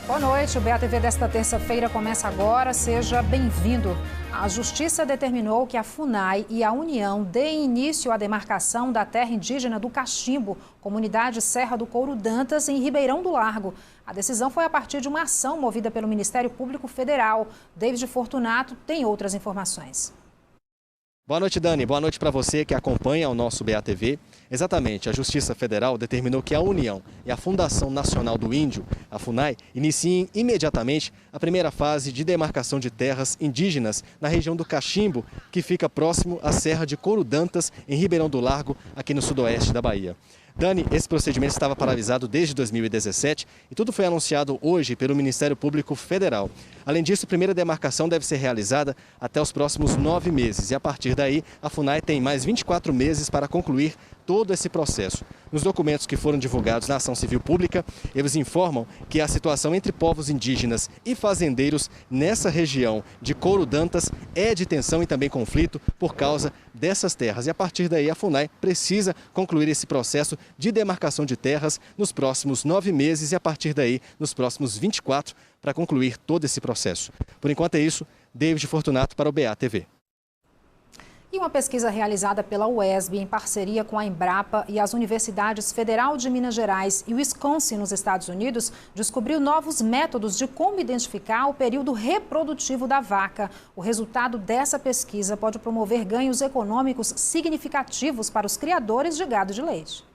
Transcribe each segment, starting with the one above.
Boa noite, o BATV desta terça-feira começa agora, seja bem-vindo. A Justiça determinou que a FUNAI e a União deem início à demarcação da terra indígena do Cachimbo, comunidade Serra do Couro Dantas, em Ribeirão do Largo. A decisão foi a partir de uma ação movida pelo Ministério Público Federal. David Fortunato tem outras informações. Boa noite, Dani. Boa noite para você que acompanha o nosso BATV. Exatamente, a Justiça Federal determinou que a União e a Fundação Nacional do Índio, a FUNAI, iniciem imediatamente a primeira fase de demarcação de terras indígenas na região do Cachimbo, que fica próximo à Serra de Couro Dantas, em Ribeirão do Largo, aqui no sudoeste da Bahia. Dani, esse procedimento estava paralisado desde 2017 e tudo foi anunciado hoje pelo Ministério Público Federal. Além disso, a primeira demarcação deve ser realizada até os próximos 9 meses e, a partir daí, a FUNAI tem mais 24 meses para concluir todo esse processo. Nos documentos que foram divulgados na ação civil pública, eles informam que a situação entre povos indígenas e fazendeiros nessa região de Couro Dantas é de tensão e também conflito por causa dessas terras. E a partir daí a FUNAI precisa concluir esse processo de demarcação de terras nos próximos 9 meses e a partir daí nos próximos 24 para concluir todo esse processo. Por enquanto é isso, David Fortunato para o BATV. E uma pesquisa realizada pela UESB em parceria com a Embrapa e as Universidades Federal de Minas Gerais e Wisconsin, nos Estados Unidos, descobriu novos métodos de como identificar o período reprodutivo da vaca. O resultado dessa pesquisa pode promover ganhos econômicos significativos para os criadores de gado de leite.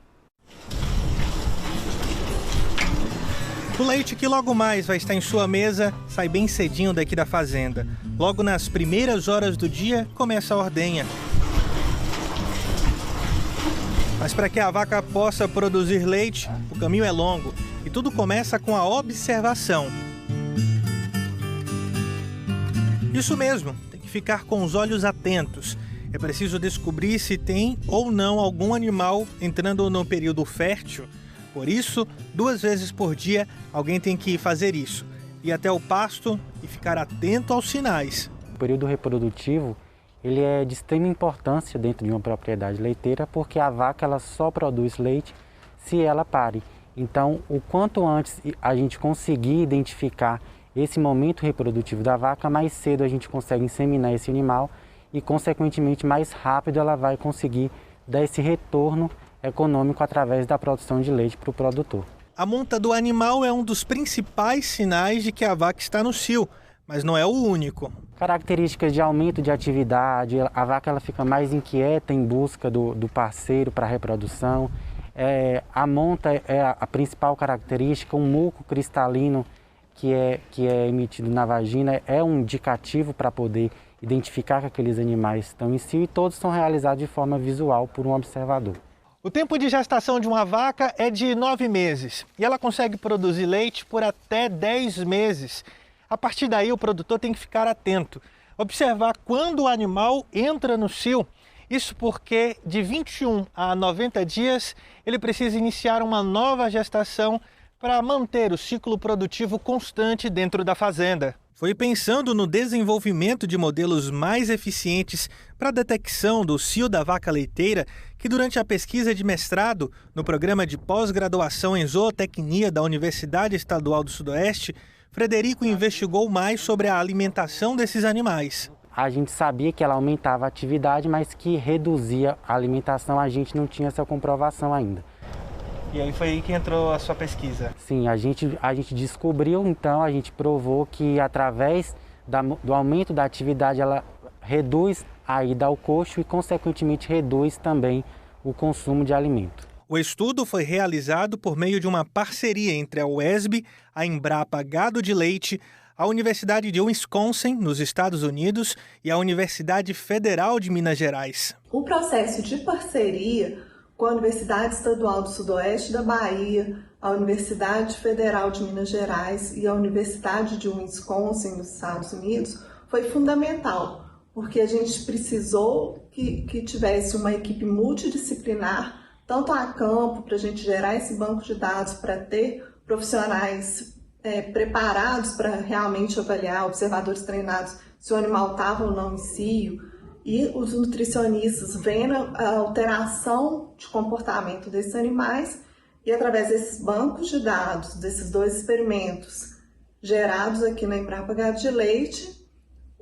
O leite que logo mais vai estar em sua mesa sai bem cedinho daqui da fazenda. Logo nas primeiras horas do dia começa a ordenha. Mas para que a vaca possa produzir leite, o caminho é longo e tudo começa com a observação. Isso mesmo, tem que ficar com os olhos atentos. É preciso descobrir se tem ou não algum animal entrando no período fértil. Por isso, 2 vezes por dia, alguém tem que fazer isso. Ir até o pasto e ficar atento aos sinais. O período reprodutivo ele é de extrema importância dentro de uma propriedade leiteira, porque a vaca ela só produz leite se ela pare. Então, o quanto antes a gente conseguir identificar esse momento reprodutivo da vaca, mais cedo a gente consegue inseminar esse animal e, consequentemente, mais rápido ela vai conseguir dar esse retorno econômico através da produção de leite para o produtor. A monta do animal é um dos principais sinais de que a vaca está no cio, mas não é o único. Características de aumento de atividade, a vaca ela fica mais inquieta em busca do parceiro para a reprodução. A monta é a principal característica, um muco cristalino que é emitido na vagina é um indicativo para poder identificar que aqueles animais estão em cio e todos são realizados de forma visual por um observador. O tempo de gestação de uma vaca é de 9 meses e ela consegue produzir leite por até 10 meses. A partir daí o produtor tem que ficar atento, observar quando o animal entra no cio. Isso porque de 21 a 90 dias ele precisa iniciar uma nova gestação para manter o ciclo produtivo constante dentro da fazenda. Foi pensando no desenvolvimento de modelos mais eficientes para a detecção do cio da vaca leiteira que, durante a pesquisa de mestrado no programa de pós-graduação em zootecnia da Universidade Estadual do Sudoeste, Frederico investigou mais sobre a alimentação desses animais. A gente sabia que ela aumentava a atividade, mas que reduzia a alimentação, a gente não tinha essa comprovação ainda. E aí foi aí que entrou a sua pesquisa? Sim, a gente descobriu, então, a gente provou que através do aumento da atividade ela reduz a ida ao coxo e, consequentemente, reduz também o consumo de alimento. O estudo foi realizado por meio de uma parceria entre a UESB, a Embrapa Gado de Leite, a Universidade de Wisconsin, nos Estados Unidos, e a Universidade Federal de Minas Gerais. O processo de parceria com a Universidade Estadual do Sudoeste da Bahia, a Universidade Federal de Minas Gerais e a Universidade de Wisconsin, nos Estados Unidos, foi fundamental, porque a gente precisou que tivesse uma equipe multidisciplinar, tanto a campo, para a gente gerar esse banco de dados, para ter profissionais preparados para realmente avaliar, observadores treinados, se o animal estava ou não em cio, e os nutricionistas vendo a alteração de comportamento desses animais e, através desses bancos de dados, desses 2 experimentos, gerados aqui na Embrapa Gado de Leite.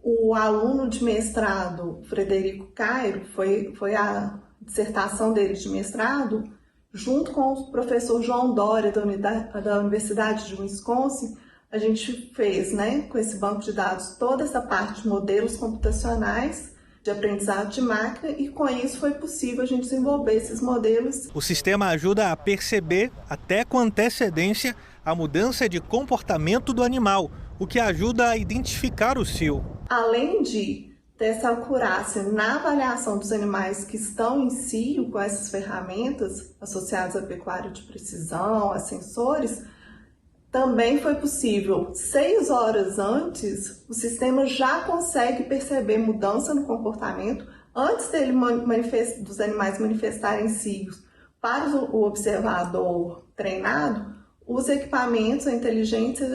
O aluno de mestrado, Frederico Cairo, foi a dissertação dele de mestrado, junto com o professor João Dória, da Universidade de Wisconsin. A gente fez, com esse banco de dados, toda essa parte de modelos computacionais de aprendizado de máquina, e com isso foi possível a gente desenvolver esses modelos. O sistema ajuda a perceber, até com antecedência, a mudança de comportamento do animal, o que ajuda a identificar o cio. Além de ter essa acurácia na avaliação dos animais que estão em cio com essas ferramentas associadas à pecuária de precisão, a sensores, também foi possível, 6 horas antes, o sistema já consegue perceber mudança no comportamento antes dos animais manifestarem cios. Para o observador treinado, os equipamentos, a inteligência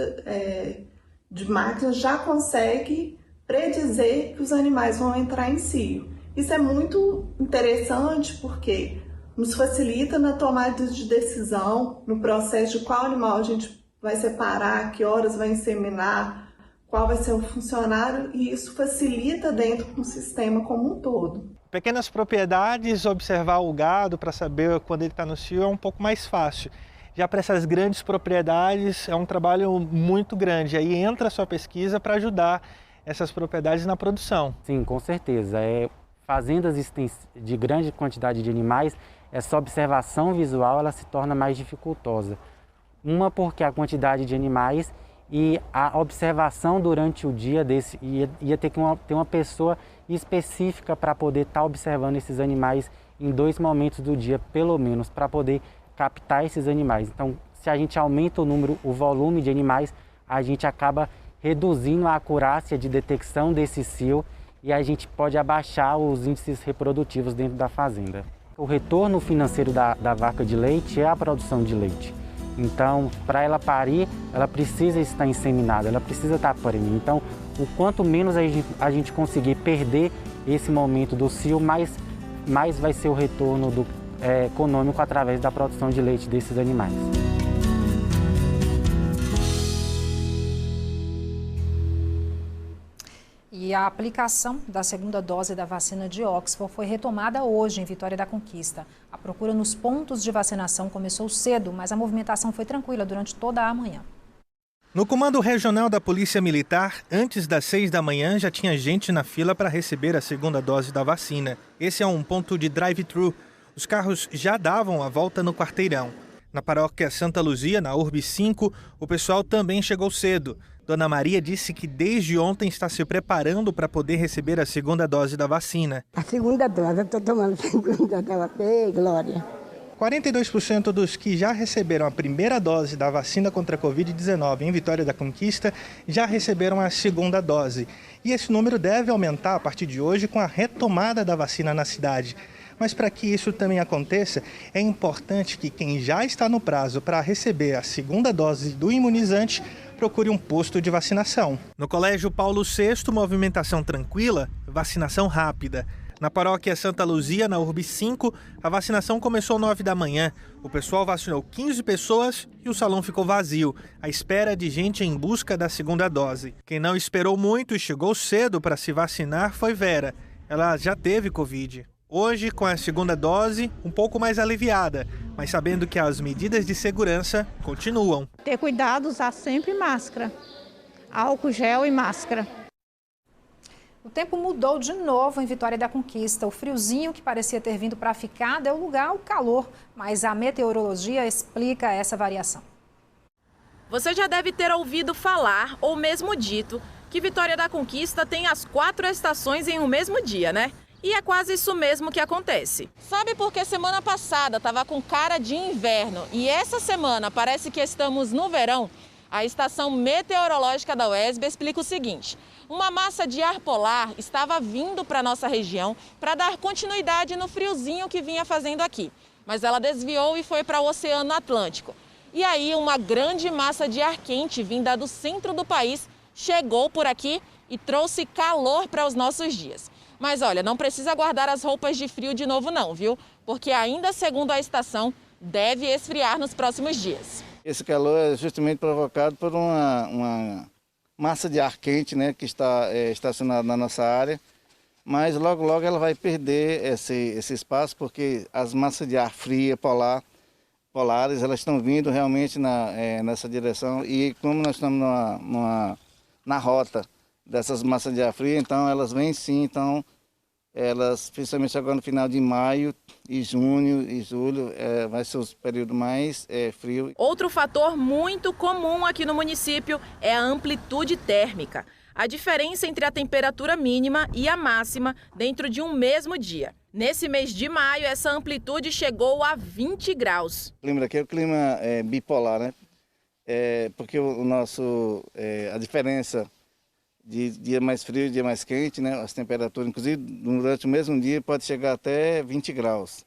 de máquina já consegue predizer que os animais vão entrar em cio. Isso é muito interessante porque nos facilita na tomada de decisão, no processo de qual animal a gente vai separar, que horas vai inseminar, qual vai ser o funcionário, e isso facilita dentro do sistema como um todo. Pequenas propriedades, observar o gado para saber quando ele está no cio é um pouco mais fácil. Já para essas grandes propriedades é um trabalho muito grande. Aí entra a sua pesquisa para ajudar essas propriedades na produção. Sim, com certeza. Fazendas de grande quantidade de animais, essa observação visual ela se torna mais dificultosa. Uma porque a quantidade de animais e a observação durante o dia ia ter que ter uma pessoa específica para poder estar observando esses animais em 2 momentos do dia, pelo menos, para poder captar esses animais. Então, se a gente aumenta o volume de animais, a gente acaba reduzindo a acurácia de detecção desse cio e a gente pode abaixar os índices reprodutivos dentro da fazenda. O retorno financeiro da vaca de leite é a produção de leite. Então, para ela parir, ela precisa estar inseminada, ela precisa estar parindo. Então, o quanto menos a gente conseguir perder esse momento do cio, mais vai ser o retorno econômico através da produção de leite desses animais. E a aplicação da segunda dose da vacina de Oxford foi retomada hoje em Vitória da Conquista. A procura nos pontos de vacinação começou cedo, mas a movimentação foi tranquila durante toda a manhã. No Comando Regional da Polícia Militar, antes das 6 da manhã já tinha gente na fila para receber a segunda dose da vacina. Esse é um ponto de drive-thru. Os carros já davam a volta no quarteirão. Na paróquia Santa Luzia, na URB 5, o pessoal também chegou cedo. Dona Maria disse que desde ontem está se preparando para poder receber a segunda dose da vacina. A segunda dose, eu estou tomando a segunda dose. Ei, Glória! 42% dos que já receberam a primeira dose da vacina contra a Covid-19 em Vitória da Conquista já receberam a segunda dose. E esse número deve aumentar a partir de hoje com a retomada da vacina na cidade. Mas para que isso também aconteça, é importante que quem já está no prazo para receber a segunda dose do imunizante procure um posto de vacinação. No Colégio Paulo VI, movimentação tranquila, vacinação rápida. Na paróquia Santa Luzia, na URB 5, a vacinação começou às 9 da manhã. O pessoal vacinou 15 pessoas e o salão ficou vazio, à espera de gente em busca da segunda dose. Quem não esperou muito e chegou cedo para se vacinar foi Vera. Ela já teve Covid. Hoje, com a segunda dose, um pouco mais aliviada, mas sabendo que as medidas de segurança continuam. Ter cuidado, usar sempre máscara, álcool gel e máscara. O tempo mudou de novo em Vitória da Conquista. O friozinho que parecia ter vindo para ficar deu lugar ao calor, mas a meteorologia explica essa variação. Você já deve ter ouvido falar, ou mesmo dito, que Vitória da Conquista tem as 4 estações em um mesmo dia, né? E é quase isso mesmo que acontece. Sabe por que semana passada estava com cara de inverno e essa semana parece que estamos no verão? A estação meteorológica da UESB explica o seguinte: uma massa de ar polar estava vindo para a nossa região para dar continuidade no friozinho que vinha fazendo aqui. Mas ela desviou e foi para o Oceano Atlântico. E aí uma grande massa de ar quente vinda do centro do país chegou por aqui e trouxe calor para os nossos dias. Mas olha, não precisa guardar as roupas de frio de novo não, viu? Porque ainda segundo a estação, deve esfriar nos próximos dias. Esse calor é justamente provocado por uma massa de ar quente, né, que está estacionada na nossa área, mas logo logo ela vai perder esse espaço, porque as massas de ar fria polares, elas estão vindo realmente nessa direção, e como nós estamos na rota dessas massas de ar fria, então elas vêm sim, então elas, principalmente agora no final de maio e junho e julho, vai ser o período mais frio. Outro fator muito comum aqui no município é a amplitude térmica. A diferença entre a temperatura mínima e a máxima dentro de um mesmo dia. Nesse mês de maio, essa amplitude chegou a 20 graus. O clima daqui é o clima bipolar, né? Porque a diferença de dia mais frio e dia mais quente, né? As temperaturas, inclusive, durante o mesmo dia, pode chegar até 20 graus.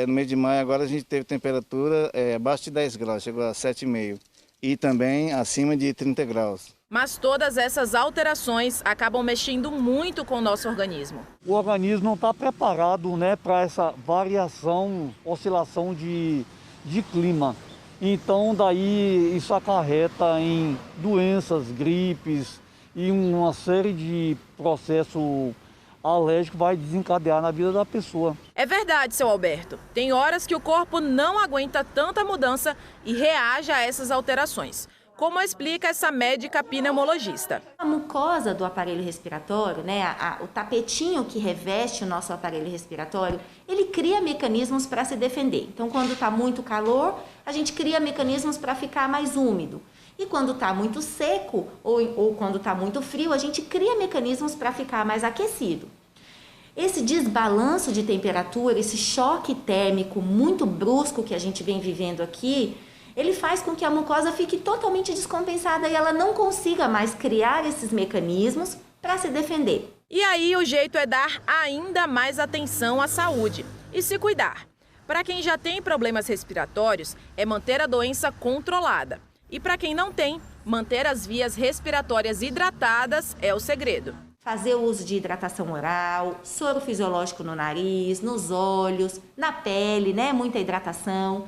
No mês de maio, agora a gente teve temperatura abaixo de 10 graus, chegou a 7,5. E também acima de 30 graus. Mas todas essas alterações acabam mexendo muito com o nosso organismo. O organismo não está preparado, né, para essa variação, oscilação de clima. Então, daí isso acarreta em doenças, gripes e uma série de processos alérgicos vai desencadear na vida da pessoa. É verdade, seu Alberto. Tem horas que o corpo não aguenta tanta mudança e reage a essas alterações. Como explica essa médica pneumologista. A mucosa do aparelho respiratório, né, o tapetinho que reveste o nosso aparelho respiratório, ele cria mecanismos para se defender. Então, quando está muito calor, a gente cria mecanismos para ficar mais úmido. E quando está muito seco ou quando está muito frio, a gente cria mecanismos para ficar mais aquecido. Esse desbalanço de temperatura, esse choque térmico muito brusco que a gente vem vivendo aqui, ele faz com que a mucosa fique totalmente descompensada e ela não consiga mais criar esses mecanismos para se defender. E aí o jeito é dar ainda mais atenção à saúde e se cuidar. Para quem já tem problemas respiratórios, é manter a doença controlada. E para quem não tem, manter as vias respiratórias hidratadas é o segredo. Fazer o uso de hidratação oral, soro fisiológico no nariz, nos olhos, na pele, né? Muita hidratação.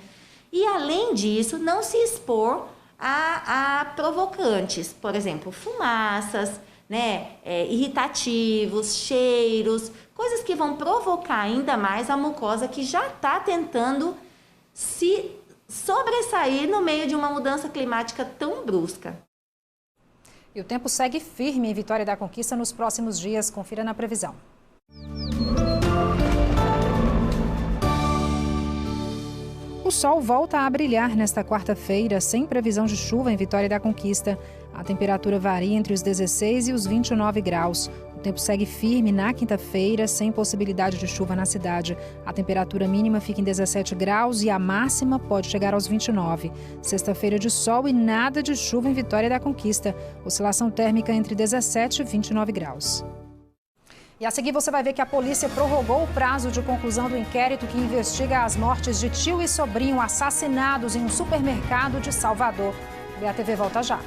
E, além disso, não se expor a provocantes, por exemplo, fumaças, né, irritativos, cheiros, coisas que vão provocar ainda mais a mucosa que já está tentando se sobressair no meio de uma mudança climática tão brusca. E o tempo segue firme em Vitória da Conquista nos próximos dias. Confira na previsão. O sol volta a brilhar nesta quarta-feira, sem previsão de chuva em Vitória da Conquista. A temperatura varia entre os 16 e os 29 graus. O tempo segue firme na quinta-feira, sem possibilidade de chuva na cidade. A temperatura mínima fica em 17 graus e a máxima pode chegar aos 29. Sexta-feira de sol e nada de chuva em Vitória da Conquista. Oscilação térmica entre 17 e 29 graus. E a seguir você vai ver que a polícia prorrogou o prazo de conclusão do inquérito que investiga as mortes de tio e sobrinho assassinados em um supermercado de Salvador. O BATV volta já.